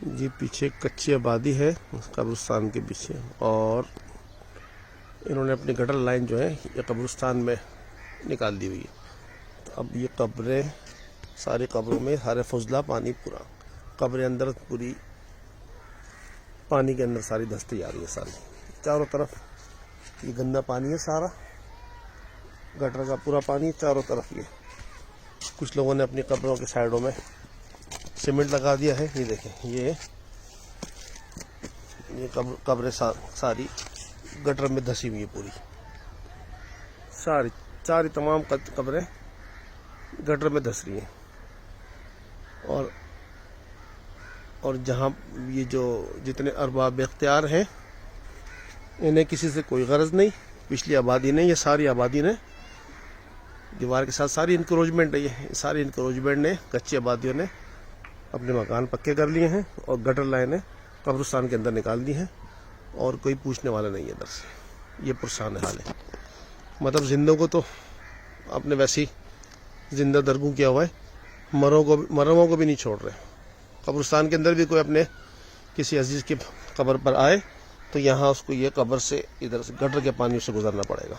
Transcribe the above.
جی پیچھے کچی آبادی ہے قبرستان کے پیچھے، اور انہوں نے اپنی گٹر لائن جو ہے یہ قبرستان میں نکال دی ہوئی ہے۔ تو اب یہ قبریں ساری قبروں میں سارے فضلہ پانی پورا، قبریں اندر پوری پانی کے اندر ساری دھستی آ رہی ہے ساری، چاروں طرف یہ گندا پانی ہے، سارا گٹر کا پورا پانی چاروں طرف۔ یہ کچھ لوگوں نے اپنی قبروں کے سائڈوں میں سیمنٹ لگا دیا ہے، یہ دیکھیں یہ قبریں ساری گٹر میں دھسی ہوئی ہے، پوری ساری تمام قبریں گٹر میں دھس رہی ہیں۔ اور جہاں یہ جو جتنے ارباب اختیار ہیں انہیں کسی سے کوئی غرض نہیں، پچھلی آبادی نے، یہ ساری آبادی نے دیوار کے ساتھ ساری انکروچمنٹ ہے، یہ ساری انکروچمنٹ نے کچی آبادیوں نے اپنے مکان پکے کر لیے ہیں اور گٹر لائنیں قبرستان کے اندر نکال دی ہیں، اور کوئی پوچھنے والا نہیں ہے ادھر سے۔ یہ پرسان حال ہے، مطلب زندوں کو تو آپ نے ویسی زندہ درگوں کیا ہوا ہے، مروں کو بھی نہیں چھوڑ رہے۔ قبرستان کے اندر بھی کوئی اپنے کسی عزیز کی قبر پر آئے تو یہاں اس کو یہ قبر سے ادھر سے گٹر کے پانی سے گزرنا پڑے گا۔